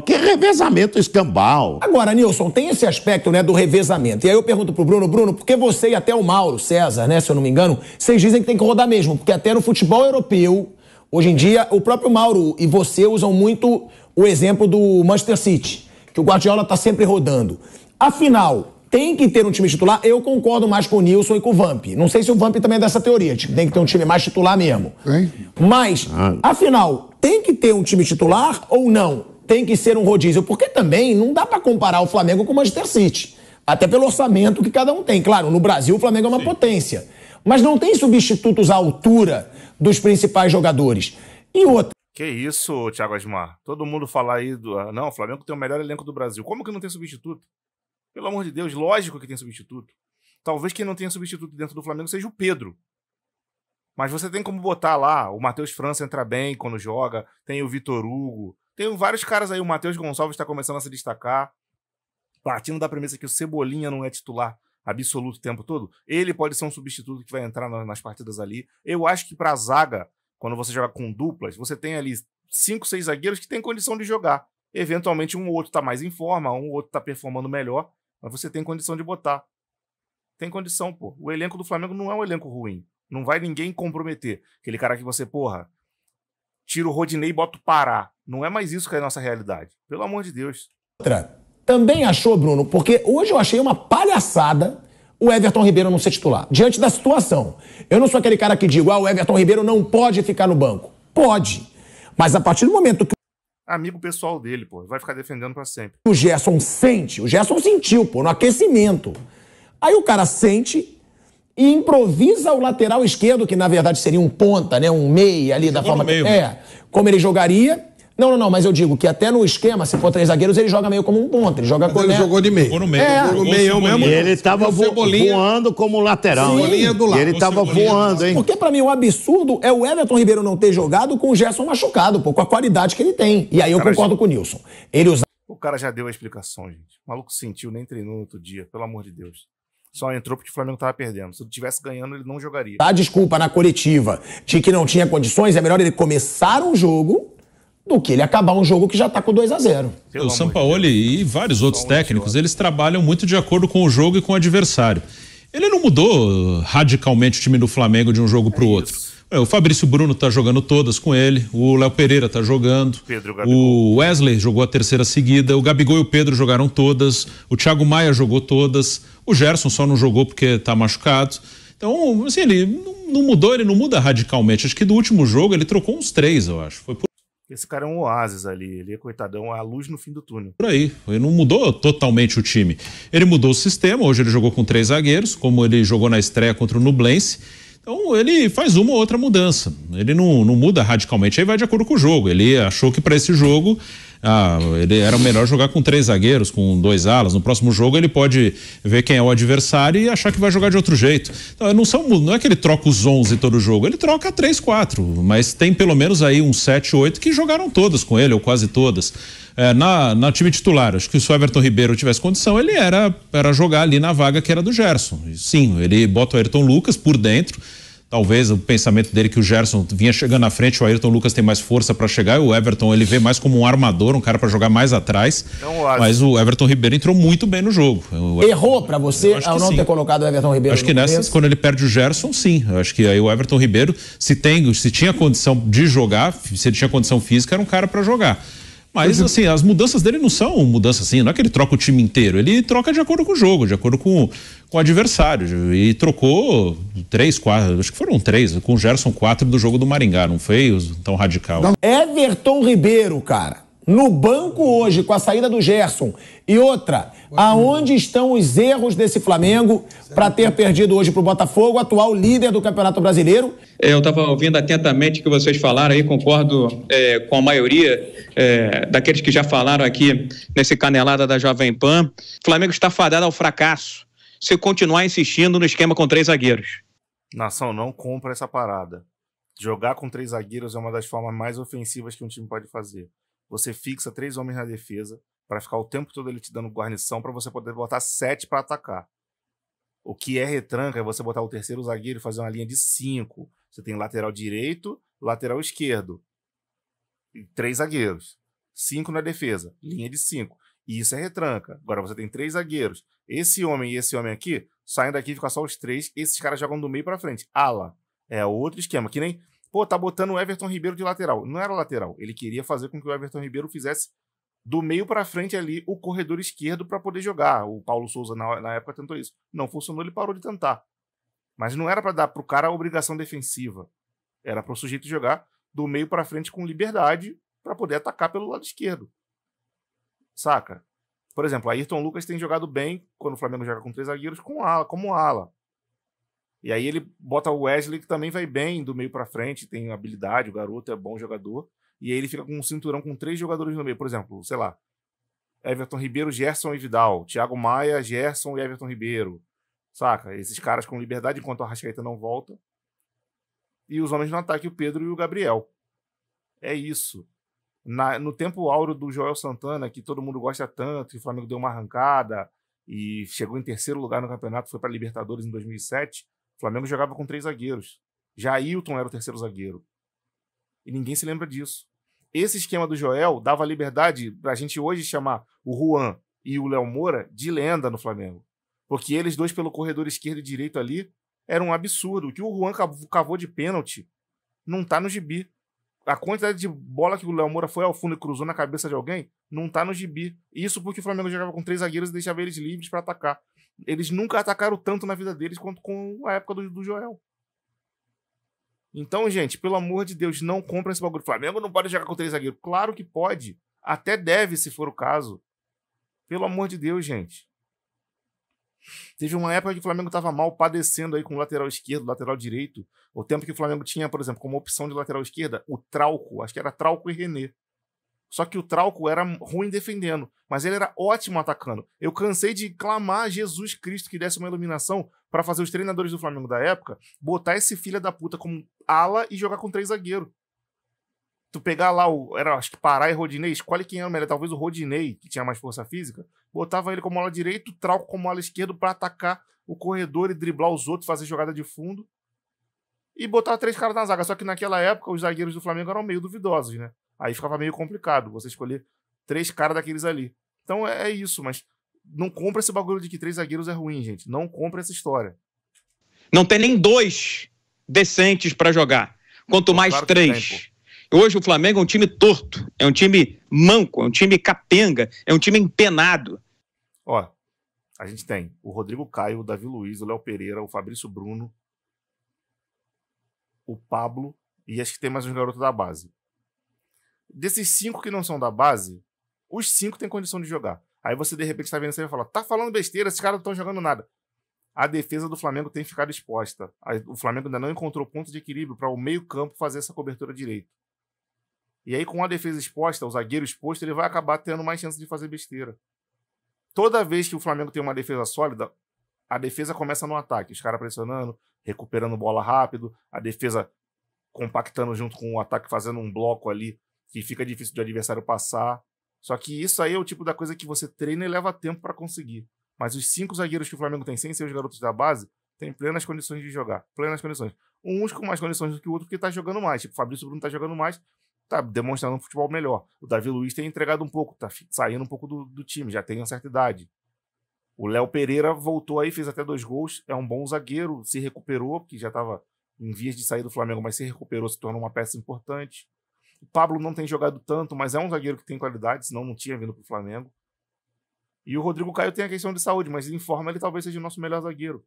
Que revezamento escambau. Agora, Nilson, tem esse aspecto, né, do revezamento. E aí eu pergunto pro Bruno, porque você e até o Mauro César, né, se eu não me engano, vocês dizem que tem que rodar mesmo, porque até no futebol europeu, hoje em dia, o próprio Mauro e você usam muito o exemplo do Manchester City, que o Guardiola tá sempre rodando. Afinal, tem que ter um time titular. Eu concordo mais com o Nilson e com o Vamp. Não sei se o Vamp também é dessa teoria. Tem que ter um time mais titular mesmo. Mas, afinal, tem que ter um time titular ou não? Tem que ser um rodízio. Porque também não dá pra comparar o Flamengo com o Manchester City. Até pelo orçamento que cada um tem. Claro, no Brasil o Flamengo é uma potência. Mas não tem substitutos à altura dos principais jogadores. E outra. Que isso, Thiago Asmar? Todo mundo fala aí não, o Flamengo tem o melhor elenco do Brasil. Como que não tem substituto? Pelo amor de Deus, lógico que tem substituto. Talvez quem não tenha substituto dentro do Flamengo seja o Pedro. Mas você tem como botar lá, o Matheus França entra bem quando joga, tem o Vitor Hugo, tem vários caras aí, o Matheus Gonçalves está começando a se destacar. Partindo da premissa que o Cebolinha não é titular absoluto o tempo todo, ele pode ser um substituto que vai entrar nas partidas ali. Eu acho que pra zaga, quando você joga com duplas, você tem ali 5, 6 zagueiros que tem condição de jogar. Eventualmente um ou outro tá mais em forma, um ou outro tá performando melhor, mas você tem condição de botar. Tem condição, pô. O elenco do Flamengo não é um elenco ruim. Não vai ninguém comprometer. Aquele cara que você, tira o Rodinei e bota o Pará. Não é mais isso que é a nossa realidade. Pelo amor de Deus. Também achou, Bruno, porque hoje eu achei uma palhaçada o Everton Ribeiro não ser titular. Diante da situação. Eu não sou aquele cara que digo, o Everton Ribeiro não pode ficar no banco. Pode. Mas a partir do momento que amigo pessoal dele, vai ficar defendendo pra sempre. o Gerson sentiu, no aquecimento. Aí o cara sente e improvisa o lateral esquerdo, que na verdade seria um ponta, né, um meia ali da forma que como ele jogaria. Não, mas eu digo que até no esquema, se for 3 zagueiros, ele joga meio como um ponta. Ele joga Ele jogou de meio. Jogou no meio. Jogou no meio mesmo. E ele tava voando como lateral. Cebolinha do lado. E ele tava voando, hein? Porque pra mim o absurdo é o Everton Ribeiro não ter jogado com o Gerson machucado, com a qualidade que ele tem. E aí eu concordo com o Nilson. O cara já deu a explicação, gente. O maluco sentiu, nem treinou no outro dia, pelo amor de Deus. Só entrou porque o Flamengo tava perdendo. Se ele tivesse ganhando, ele não jogaria. A desculpa na coletiva de que não tinha condições, é melhor ele começar um jogo do que ele acabar um jogo que já tá com 2-0. O Sampaoli e vários outros técnicos, eles trabalham muito de acordo com o jogo e com o adversário. Ele não mudou radicalmente o time do Flamengo de um jogo pro outro. O Fabrício Bruno tá jogando todas com ele, o Léo Pereira tá jogando, o Wesley jogou a terceira seguida, o Gabigol e o Pedro jogaram todas, o Thiago Maia jogou todas, o Gerson só não jogou porque tá machucado. Então, assim, ele não mudou, ele não muda radicalmente. Acho que do último jogo ele trocou uns 3, eu acho. Foi por Esse cara é um oásis ali, ele é coitadão, a luz no fim do túnel. Por aí, ele não mudou totalmente o time. Ele mudou o sistema, hoje ele jogou com 3 zagueiros, como ele jogou na estreia contra o Nublense. Então ele faz uma ou outra mudança, ele não muda radicalmente, aí vai de acordo com o jogo. Ele achou que para esse jogo ele era melhor jogar com 3 zagueiros, com 2 alas. No próximo jogo ele pode ver quem é o adversário e achar que vai jogar de outro jeito. Então, não é que ele troca os 11 todo jogo, ele troca 3, 4, mas tem pelo menos aí uns 7, 8 que jogaram todas com ele, ou quase todas. Na time titular, acho que se o Everton Ribeiro tivesse condição, ele era jogar ali na vaga que era do Gerson. Sim, ele bota o Ayrton Lucas por dentro. Talvez o pensamento dele que o Gerson vinha chegando na frente, o Ayrton Lucas tem mais força para chegar, e o Everton ele vê mais como um armador, um cara para jogar mais atrás. Mas o Everton Ribeiro entrou muito bem no jogo. Errou para você ao não ter colocado o Everton Ribeiro? Acho que nessas, quando ele perde o Gerson, sim. Eu acho que aí o Everton Ribeiro, se tinha condição de jogar, se ele tinha condição física, era um cara para jogar. Mas, assim, as mudanças dele não são mudanças assim, não é que ele troca o time inteiro, ele troca de acordo com o jogo, de acordo com o adversário. E trocou 3, 4, acho que foram 3, com o Gerson 4 do jogo do Maringá, não foi tão radical. Everton Ribeiro, cara, no banco hoje, com a saída do Gerson. E outra, aonde estão os erros desse Flamengo para ter perdido hoje pro Botafogo, atual líder do Campeonato Brasileiro? Eu estava ouvindo atentamente o que vocês falaram aí, concordo com a maioria daqueles que já falaram aqui nesse Canelada da Jovem Pan. O Flamengo está fadado ao fracasso se continuar insistindo no esquema com 3 zagueiros. Nação, não compra essa parada. Jogar com 3 zagueiros é uma das formas mais ofensivas que um time pode fazer. Você fixa 3 homens na defesa para ficar o tempo todo ele te dando guarnição para você poder botar 7 para atacar. O que é retranca é você botar o terceiro zagueiro e fazer uma linha de 5. Você tem lateral direito, lateral esquerdo. E 3 zagueiros. 5 na defesa. Linha de 5. E isso é retranca. Agora você tem 3 zagueiros. Esse homem e esse homem aqui saem daqui e ficam só os 3. Esses caras jogam do meio para frente. Ala. É outro esquema. Que nem, tá botando o Everton Ribeiro de lateral. Não era lateral. Ele queria fazer com que o Everton Ribeiro fizesse do meio para frente ali o corredor esquerdo para poder jogar. O Paulo Souza na época tentou isso. Não funcionou, ele parou de tentar. Mas não era para dar pro cara a obrigação defensiva. Era para o sujeito jogar do meio para frente com liberdade para poder atacar pelo lado esquerdo. Saca? Por exemplo, Ayrton Lucas tem jogado bem quando o Flamengo joga com 3 zagueiros como ala. E aí ele bota o Wesley, que também vai bem do meio para frente, tem habilidade, o garoto é bom jogador. E aí ele fica com um cinturão com 3 jogadores no meio. Por exemplo, sei lá, Everton Ribeiro, Gerson e Vidal. Thiago Maia, Gerson e Everton Ribeiro. Saca? Esses caras com liberdade enquanto o Arrascaeta não volta. E os homens no ataque, o Pedro e o Gabriel. É isso. No tempo áureo do Joel Santana, que todo mundo gosta tanto, que o Flamengo deu uma arrancada e chegou em 3º lugar no campeonato, foi para Libertadores em 2007, o Flamengo jogava com 3 zagueiros. Já Ailton era o 3º zagueiro. E ninguém se lembra disso. Esse esquema do Joel dava liberdade pra gente hoje chamar o Juan e o Léo Moura de lenda no Flamengo. Porque eles dois pelo corredor esquerdo e direito ali era um absurdo. O que o Juan cavou de pênalti não tá no gibi. A quantidade de bola que o Léo Moura foi ao fundo e cruzou na cabeça de alguém não tá no gibi. Isso porque o Flamengo jogava com 3 zagueiros e deixava eles livres para atacar. Eles nunca atacaram tanto na vida deles quanto com a época do Joel. Então, gente, pelo amor de Deus, não compra esse bagulho. O Flamengo não pode jogar com 3 zagueiros. Claro que pode. Até deve, se for o caso. Pelo amor de Deus, gente. Teve uma época que o Flamengo estava mal padecendo aí com o lateral esquerdo, lateral direito. O tempo que o Flamengo tinha, por exemplo, como opção de lateral esquerda, o Trauco. Acho que era Trauco e René. Só que o Trauco era ruim defendendo, mas ele era ótimo atacando. Eu cansei de clamar a Jesus Cristo que desse uma iluminação para fazer os treinadores do Flamengo da época botar esse filho da puta como ala e jogar com 3 zagueiros. Tu pegar lá acho que Pará e Rodinei, escolhe quem era o melhor, talvez o Rodinei, que tinha mais força física, botava ele como ala direito, Trauco como ala esquerdo para atacar o corredor e driblar os outros, fazer jogada de fundo e botar 3 caras na zaga. Só que naquela época os zagueiros do Flamengo eram meio duvidosos, né? Aí ficava meio complicado você escolher 3 caras daqueles ali. Então é isso, mas não compra esse bagulho de que 3 zagueiros é ruim, gente. Não compra essa história. Não tem nem 2 decentes para jogar. Quanto mais claro 3. Hoje o Flamengo é um time torto, é um time manco, é um time capenga, é um time empenado. Ó, a gente tem o Rodrigo Caio, o Davi Luiz, o Léo Pereira, o Fabrício Bruno, o Pablo e acho que tem mais um garoto da base. Desses 5 que não são da base, os 5 têm condição de jogar. Aí você de repente tá vendo isso aí e vai falar, tá falando besteira, esses caras não estão jogando nada. A defesa do Flamengo tem ficado exposta. O Flamengo ainda não encontrou ponto de equilíbrio para o meio-campo fazer essa cobertura direito. E aí, com a defesa exposta, o zagueiro exposto, ele vai acabar tendo mais chance de fazer besteira. Toda vez que o Flamengo tem uma defesa sólida, a defesa começa no ataque. Os caras pressionando, recuperando bola rápido, a defesa compactando junto com o ataque, fazendo um bloco ali que fica difícil do adversário passar. Só que isso aí é o tipo da coisa que você treina e leva tempo para conseguir. Mas os 5 zagueiros que o Flamengo tem, sem ser os garotos da base, tem plenas condições de jogar. Plenas condições. Uns com mais condições do que o outro, porque tá jogando mais. Tipo, o Fabrício Bruno tá jogando mais, tá demonstrando um futebol melhor. O Davi Luiz tem entregado um pouco, tá saindo um pouco do time, já tem uma certa idade. O Léo Pereira voltou aí, fez até 2 gols, é um bom zagueiro, se recuperou, porque já tava em vias de sair do Flamengo, mas se recuperou, se tornou uma peça importante. O Pablo não tem jogado tanto, mas é um zagueiro que tem qualidade, senão não tinha vindo pro Flamengo. E o Rodrigo Caio tem a questão de saúde, mas em forma ele talvez seja o nosso melhor zagueiro.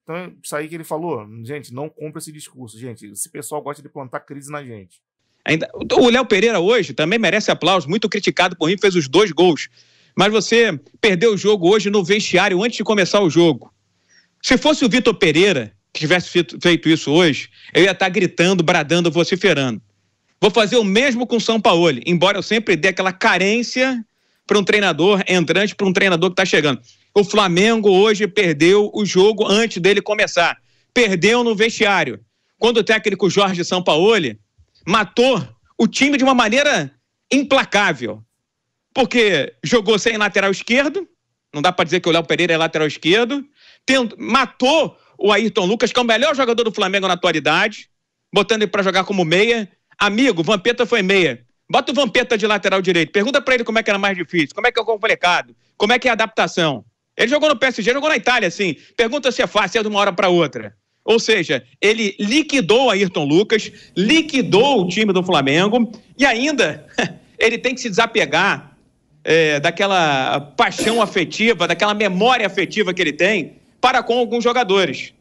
Então, isso aí que ele falou, gente, não compra esse discurso. Gente, esse pessoal gosta de plantar crise na gente. O Léo Pereira hoje também merece aplauso, muito criticado por mim, fez os 2 gols. Mas você perdeu o jogo hoje no vestiário antes de começar o jogo. Se fosse o Vitor Pereira que tivesse feito isso hoje, eu ia estar gritando, bradando, vociferando. Vou fazer o mesmo com o Sampaoli, embora eu sempre dê aquela carência para um treinador entrante, para um treinador que está chegando. O Flamengo hoje perdeu o jogo antes dele começar. Perdeu no vestiário. quando o técnico Jorge Sampaoli matou o time de uma maneira implacável. Porque jogou sem lateral esquerdo, não dá para dizer que o Léo Pereira é lateral esquerdo, matou o Ayrton Lucas, que é o melhor jogador do Flamengo na atualidade, botando ele para jogar como meia. Amigo, Vampeta foi meia. Bota o Vampeta de lateral direito. Pergunta para ele como é que era mais difícil, como é que é o complicado, como é que é a adaptação. Ele jogou no PSG, jogou na Itália, assim. Pergunta se é fácil, é de uma hora para outra. Ou seja, ele liquidou o Ayrton Lucas, liquidou o time do Flamengo e ainda ele tem que se desapegar daquela paixão afetiva, daquela memória afetiva que ele tem para com alguns jogadores.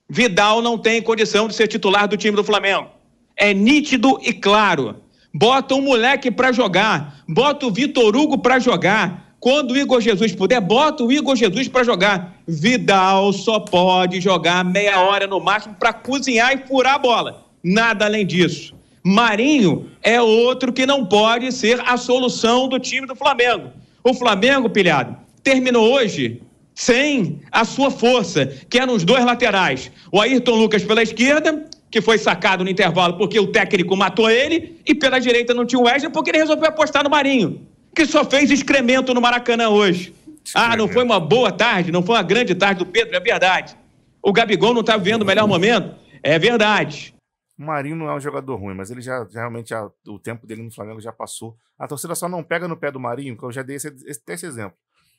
Vidal não tem condição de ser titular do time do Flamengo. É nítido e claro. Bota um moleque para jogar, bota o Vitor Hugo para jogar. Quando o Igor Jesus puder, bota o Igor Jesus para jogar. Vidal só pode jogar meia hora no máximo para cozinhar e furar a bola. Nada além disso. Marinho é outro que não pode ser a solução do time do Flamengo. O Flamengo, pilhado, terminou hoje sem a sua força, que é nos dois laterais. O Ayrton Lucas pela esquerda, que foi sacado no intervalo porque o técnico matou ele, e pela direita não tinha o Wesley porque ele resolveu apostar no Marinho, que só fez excremento no Maracanã hoje. Ah, não foi uma boa tarde, não foi uma grande tarde do Pedro, é verdade. O Gabigol não está vivendo o melhor momento, é verdade. O Marinho não é um jogador ruim, mas ele realmente o tempo dele no Flamengo já passou. A torcida só não pega no pé do Marinho, que eu já dei esse exemplo.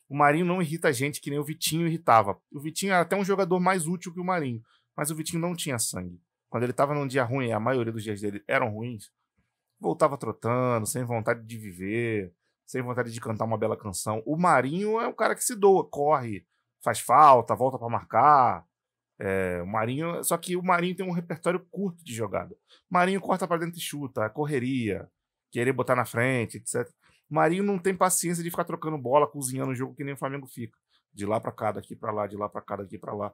O Marinho não irrita a gente que nem o Vitinho irritava. O Vitinho era até um jogador mais útil que o Marinho, mas o Vitinho não tinha sangue. Quando ele estava num dia ruim, a maioria dos dias dele eram ruins, voltava trotando, sem vontade de viver, sem vontade de cantar uma bela canção. O Marinho é um cara que se doa, corre, faz falta, volta para marcar. O Marinho, só que o Marinho tem um repertório curto de jogada. O Marinho corta para dentro e chuta, correria, querer botar na frente, etc. O Marinho não tem paciência de ficar trocando bola, cozinhando o jogo que nem o Flamengo fica. De lá para cá, daqui para lá, de lá para cá, daqui para lá.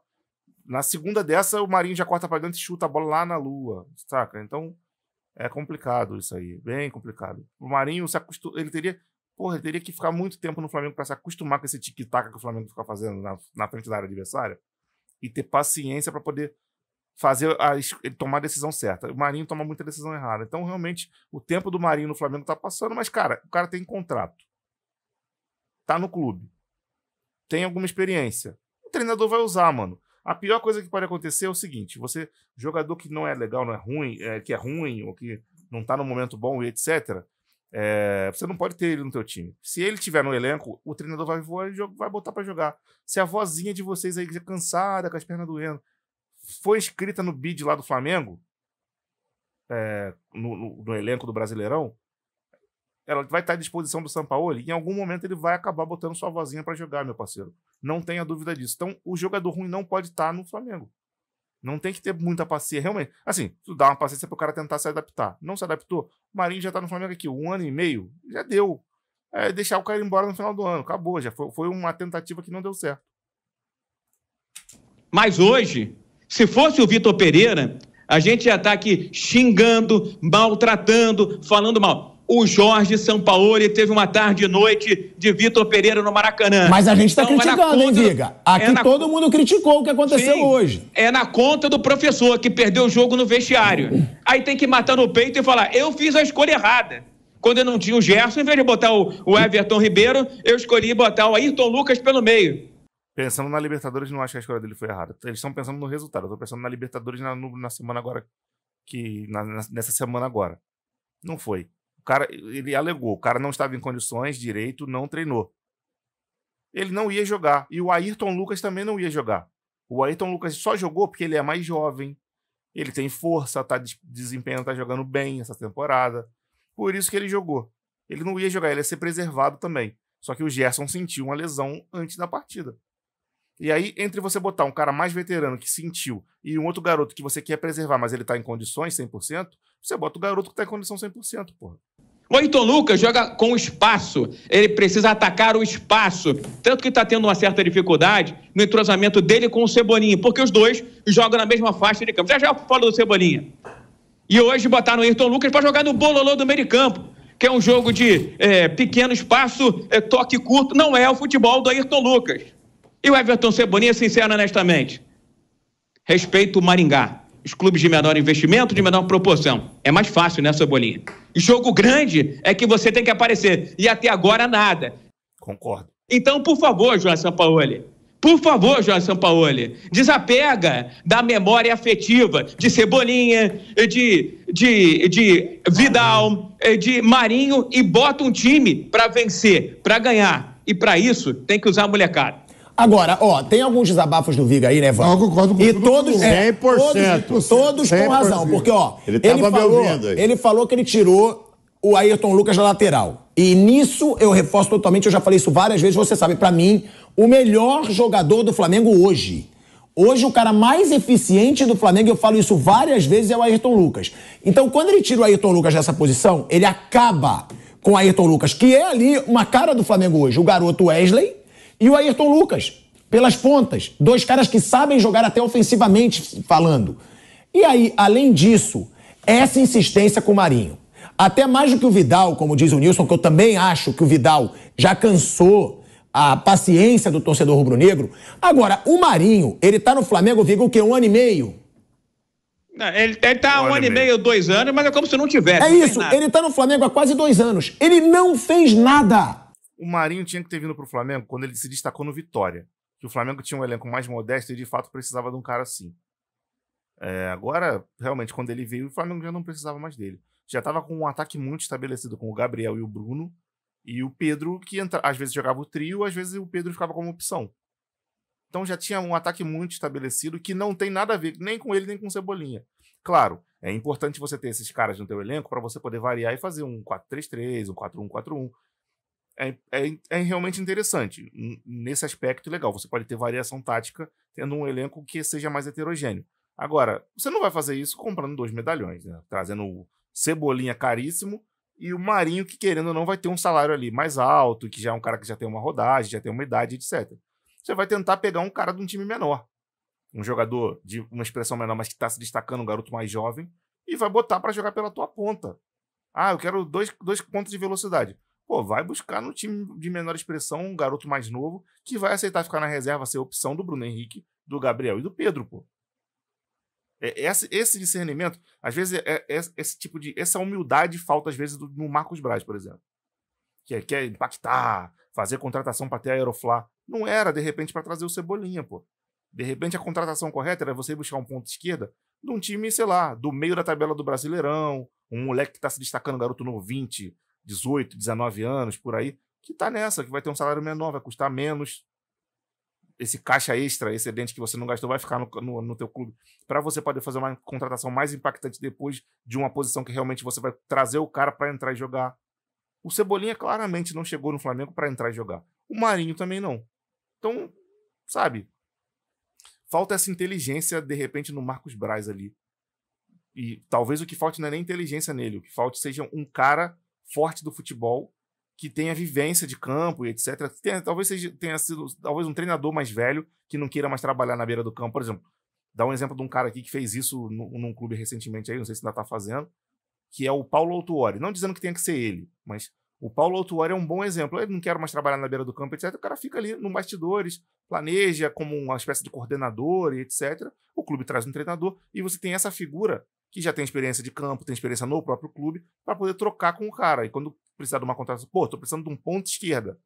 Na segunda dessa, o Marinho já corta para dentro e chuta a bola lá na lua, saca? Então, é complicado isso aí, bem complicado. O Marinho se acostuma, ele teria que ficar muito tempo no Flamengo para se acostumar com esse tic-tac que o Flamengo fica fazendo na frente da área adversária e ter paciência para poder tomar a decisão certa. O Marinho toma muita decisão errada. Então, realmente, o tempo do Marinho no Flamengo tá passando, mas, cara, o cara tem contrato. Tá no clube. Tem alguma experiência. O treinador vai usar, mano. A pior coisa que pode acontecer é o seguinte, jogador que não é legal, não é ruim, que é ruim, ou que não tá no momento bom e etc., você não pode ter ele no teu time. Se ele tiver no elenco, o treinador vai voar e vai botar pra jogar. Se a vozinha de vocês aí, cansada, com as pernas doendo, foi escrita no bid lá do Flamengo, no elenco do Brasileirão, ela vai estar à disposição do Sampaoli, e em algum momento ele vai acabar botando sua vozinha para jogar, meu parceiro. Não tenha dúvida disso. Então, o jogador ruim não pode estar no Flamengo. Não tem que ter muita paciência, realmente. Assim, tu dá uma paciência pro cara tentar se adaptar. Não se adaptou? O Marinho já tá no Flamengo aqui 1 ano e meio, já deu. Deixar o cara ir embora no final do ano, acabou. Já foi uma tentativa que não deu certo. Mas hoje, se fosse o Vitor Pereira, a gente já tá aqui xingando, maltratando, falando mal. O Jorge Sampaoli teve uma tarde e noite de Vitor Pereira no Maracanã. Mas a gente tá criticando, hein, Viga? Aqui todo mundo criticou o que aconteceu hoje. É na conta do professor que perdeu o jogo no vestiário. Aí tem que matar no peito e falar, eu fiz a escolha errada. Quando eu não tinha o Gerson, em vez de botar o Everton Ribeiro, eu escolhi botar o Ayrton Lucas pelo meio. Pensando na Libertadores, não acho que a escolha dele foi errada. Eles estão pensando no resultado. Eu tô pensando na Libertadores na semana agora, nessa semana agora. Não foi. O cara, ele alegou, o cara não estava em condições, direito, não treinou. Ele não ia jogar. E o Ayrton Lucas também não ia jogar. O Ayrton Lucas só jogou porque ele é mais jovem, ele tem força, tá desempenhando, tá jogando bem essa temporada. Por isso que ele jogou. Ele não ia jogar, ele ia ser preservado também. Só que o Gerson sentiu uma lesão antes da partida. E aí, entre você botar um cara mais veterano que sentiu e um outro garoto que você quer preservar, mas ele tá em condições 100%, você bota o garoto que tá em condição 100%, porra. O Ayrton Lucas joga com espaço, ele precisa atacar o espaço, tanto que está tendo uma certa dificuldade no entrosamento dele com o Cebolinha, porque os dois jogam na mesma faixa de campo. Já falo do Cebolinha. E hoje botaram o Ayrton Lucas para jogar no bololô do meio de campo, que é um jogo de pequeno espaço, toque curto, não é o futebol do Ayrton Lucas. E o Everton Cebolinha, sincero honestamente, respeito o Maringá, os clubes de menor investimento, de menor proporção. É mais fácil, né, Cebolinha? E jogo grande é que você tem que aparecer. E até agora, nada. Concordo. Então, por favor, João Sampaoli, desapega da memória afetiva de Cebolinha, de Vidal, de Marinho e bota um time para vencer, para ganhar. E para isso, tem que usar a molecada. Agora, tem alguns desabafos do Viga aí, né, Van? Não, eu concordo com e tudo. todos, 100%. todos com 100%. razão, porque, Ele falou que ele tirou o Ayrton Lucas da lateral. E nisso eu reforço totalmente, eu já falei isso várias vezes, você sabe, pra mim, o melhor jogador do Flamengo hoje. Hoje, o cara mais eficiente do Flamengo, eu falo isso várias vezes, é o Ayrton Lucas. Então, quando ele tira o Ayrton Lucas dessa posição, ele acaba com o Ayrton Lucas, que é ali uma cara do Flamengo hoje, o garoto Wesley e o Ayrton Lucas, pelas pontas. Dois caras que sabem jogar até ofensivamente falando. E aí, além disso, essa insistência com o Marinho. Até mais do que o Vidal, como diz o Nilson, que eu também acho que o Vidal já cansou a paciência do torcedor rubro-negro. Agora, o Marinho, ele tá no Flamengo, Viga, o quê? 1 ano e meio? Não, ele tá 1 ano e meio, 2 anos, mas é como se não tivesse. É isso, ele tá no Flamengo há quase 2 anos. Ele não fez nada. O Marinho tinha que ter vindo pro Flamengo quando ele se destacou no Vitória. Que o Flamengo tinha um elenco mais modesto e de fato precisava de um cara assim. Agora, realmente, quando ele veio, o Flamengo já não precisava mais dele. Já estava com um ataque muito estabelecido com o Gabriel e o Bruno. E o Pedro, que às vezes jogava o trio, às vezes o Pedro ficava como opção. Então já tinha um ataque muito estabelecido que não tem nada a ver nem com ele, nem com o Cebolinha. Claro, é importante você ter esses caras no teu elenco para você poder variar e fazer um 4-3-3, um 4-1-4-1. É realmente interessante. Nesse aspecto, legal. Você pode ter variação tática tendo um elenco que seja mais heterogêneo. Agora, você não vai fazer isso comprando 2 medalhões, né? Trazendo o Cebolinha caríssimo e o Marinho que, querendo ou não, vai ter um salário ali mais alto, que já é um cara que já tem uma rodagem, já tem uma idade, etc. Você vai tentar pegar um cara de um time menor. Um jogador de uma expressão menor, mas que está se destacando, um garoto mais jovem, e vai botar para jogar pela tua ponta. Ah, eu quero 2 pontos de velocidade. Pô, vai buscar no time de menor expressão um garoto mais novo que vai aceitar ficar na reserva, ser opção do Bruno Henrique, do Gabriel e do Pedro, pô. Esse discernimento, às vezes, essa humildade falta, às vezes, no Marcos Braz, por exemplo. Que quer impactar, fazer contratação para ter a Aeroflá. Não era, de repente, para trazer o Cebolinha, pô. De repente, a contratação correta era você buscar um ponto esquerda de um time, sei lá, do meio da tabela do Brasileirão, um moleque que tá se destacando, garoto novo, 20, 18, 19 anos, por aí, que tá nessa, que vai ter um salário menor, vai custar menos. Esse caixa extra, excedente que você não gastou, vai ficar no teu clube. Para você poder fazer uma contratação mais impactante depois de uma posição que realmente você vai trazer o cara para entrar e jogar. O Cebolinha claramente não chegou no Flamengo para entrar e jogar. O Marinho também não. Então, sabe, falta essa inteligência, de repente, no Marcos Braz ali. E talvez o que falte não é nem inteligência nele, o que falte seja um cara forte do futebol, que tenha vivência de campo e etc. Talvez tenha sido um treinador mais velho, que não queira mais trabalhar na beira do campo. Por exemplo, dá um exemplo de um cara aqui que fez isso num clube recentemente aí, não sei se ainda tá fazendo, que é o Paulo Autuori. Não dizendo que tenha que ser ele, mas o Paulo Autuori é um bom exemplo. Ele não quer mais trabalhar na beira do campo, etc. O cara fica ali no bastidores, planeja como uma espécie de coordenador e etc. O clube traz um treinador e você tem essa figura que já tem experiência de campo, tem experiência no próprio clube, para poder trocar com o cara. E quando precisar de uma contratação, tô precisando de um ponto esquerda.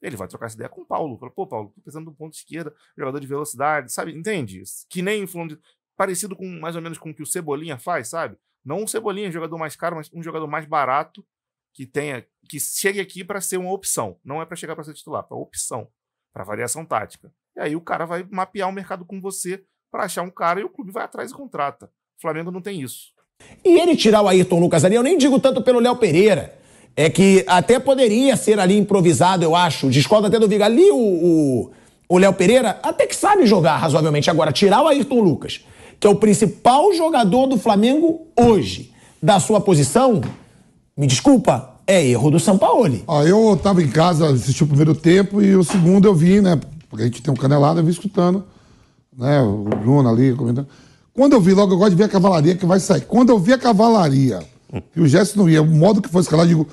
Ele vai trocar essa ideia com o Paulo. Fala, Paulo, tô precisando de um ponto esquerda, jogador de velocidade, sabe? Entende? Que nem parecido com mais ou menos com o que o Cebolinha faz, sabe? Não um Cebolinha, jogador mais caro, mas um jogador mais barato, que chegue aqui para ser uma opção. Não é para chegar para ser titular, para opção, para variação tática. E aí o cara vai mapear o mercado com você para achar um cara e o clube vai atrás e contrata. O Flamengo não tem isso. E ele tirar o Ayrton Lucas ali, eu nem digo tanto pelo Léo Pereira, é que até poderia ser ali improvisado, eu acho, discordo até do Viga. Ali o Léo Pereira até que sabe jogar razoavelmente. Agora, tirar o Ayrton Lucas, que é o principal jogador do Flamengo hoje, da sua posição, me desculpa, é erro do Sampaoli. Eu tava em casa, assisti o primeiro tempo e o segundo eu vi, né? Porque a gente tem um canelado, eu vi escutando, né? O Bruno ali comentando. Quando eu vi logo, eu gosto de ver a cavalaria que vai sair. Quando eu vi a cavalaria e o Gerson não ia, o modo que foi escalado, eu digo,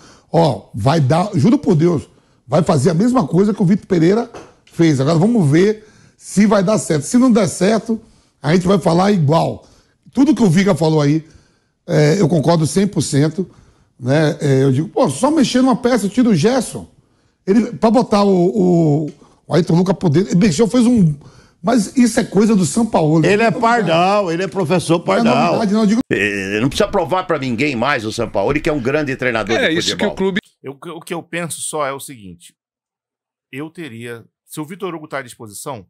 vai dar, juro por Deus, vai fazer a mesma coisa que o Vitor Pereira fez. Agora vamos ver se vai dar certo. Se não der certo, a gente vai falar igual. Tudo que o Viga falou aí, eu concordo 100%. Né? Eu digo, pô, só mexer numa peça, tira o Gerson. Pra botar o Ayrton Lucas por dentro, ele mexeu, fez um... Mas isso é coisa do São Paulo. Ele é Pardal, ele é professor Pardal. Não é novidade, não, eu digo... Não precisa provar pra ninguém mais o São Paulo, que é um grande treinador de futebol. É isso que o clube... O que eu penso só é o seguinte, eu teria... Se o Vitor Hugo tá à disposição,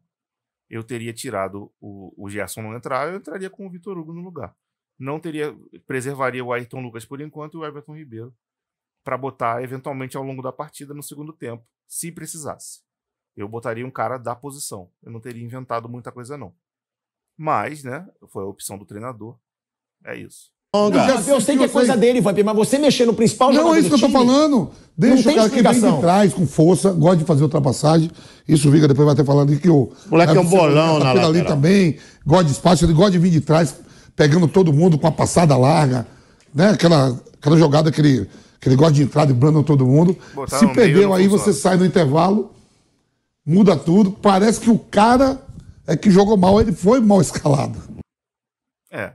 eu teria tirado o Gerson não entrar, eu entraria com o Vitor Hugo no lugar. Não teria... Preservaria o Ayrton Lucas por enquanto e o Everton Ribeiro para botar eventualmente ao longo da partida no segundo tempo, se precisasse. Eu botaria um cara da posição. Eu não teria inventado muita coisa, não. Mas, né, foi a opção do treinador. É isso. Eu sei que é coisa dele, Vampir, mas você mexer no principal jogador Não, é isso que eu tô falando. Deixa o cara que vem de trás, com força, gosta de fazer ultrapassagem. Isso o Viga depois vai até falando que o moleque é um bolão na lateral. Ali também, gosta de espaço, ele gosta de vir de trás, pegando todo mundo com a passada larga, né? Aquela jogada que ele gosta de entrar, driblando todo mundo. Botar Se no perdeu meio, aí, não você sai no intervalo, muda tudo. Parece que o cara é que jogou mal, ele foi mal escalado.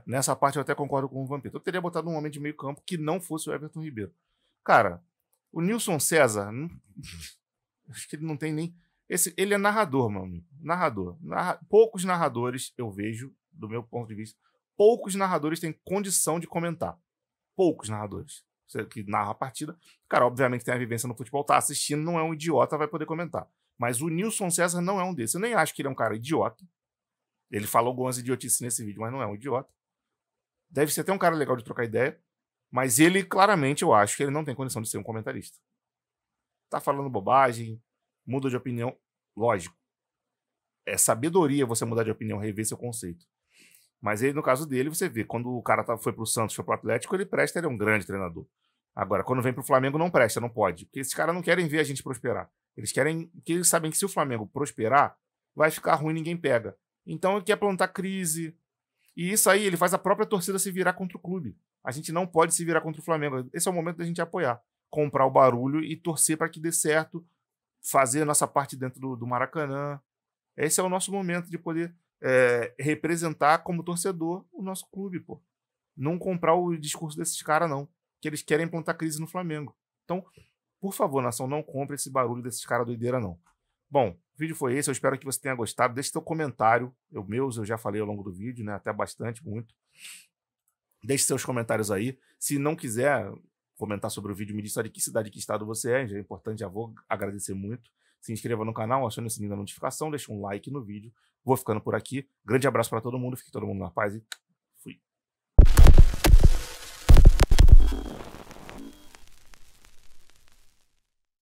Nessa parte eu até concordo com o Vampiro. Eu teria botado um homem de meio campo que não fosse o Everton Ribeiro. Cara, o Nilson César, acho que ele não tem nem... Ele é narrador, meu amigo. Narrador. Poucos narradores, eu vejo, do meu ponto de vista, poucos narradores têm condição de comentar. Poucos narradores. Você que narra a partida. Cara, obviamente tem a vivência no futebol, tá assistindo, não é um idiota, vai poder comentar. Mas o Nilson César não é um desses. Eu nem acho que ele é um cara idiota. Ele falou algumas idiotices nesse vídeo, mas não é um idiota. Deve ser até um cara legal de trocar ideia. Mas ele, claramente, eu acho que ele não tem condição de ser um comentarista. Tá falando bobagem, muda de opinião. Lógico. É sabedoria você mudar de opinião, rever seu conceito. Mas ele, no caso dele, você vê, quando o cara foi pro Santos, foi pro Atlético, ele presta, ele é um grande treinador. Agora, quando vem pro Flamengo, não presta, não pode. Porque esses caras não querem ver a gente prosperar. Eles querem, porque eles sabem que se o Flamengo prosperar, vai ficar ruim, ninguém pega. Então ele quer plantar crise. E isso aí, ele faz a própria torcida se virar contra o clube. A gente não pode se virar contra o Flamengo. Esse é o momento da gente apoiar. Comprar o barulho e torcer para que dê certo. Fazer a nossa parte dentro do Maracanã. Esse é o nosso momento de poder representar como torcedor o nosso clube, pô. Não comprar o discurso desses caras, não. Que eles querem plantar crise no Flamengo. Então, por favor, nação, não compre esse barulho desses caras doideira, não. Bom, o vídeo foi esse, eu espero que você tenha gostado. Deixe seu comentário, eu já falei ao longo do vídeo, né? Até bastante, muito. Deixe seus comentários aí. Se não quiser comentar sobre o vídeo, me diz só de que cidade, que estado você é. Já é importante, já vou agradecer muito. Se inscreva no canal, acione o sininho da notificação, deixe um like no vídeo. Vou ficando por aqui. Grande abraço para todo mundo, fique todo mundo na paz e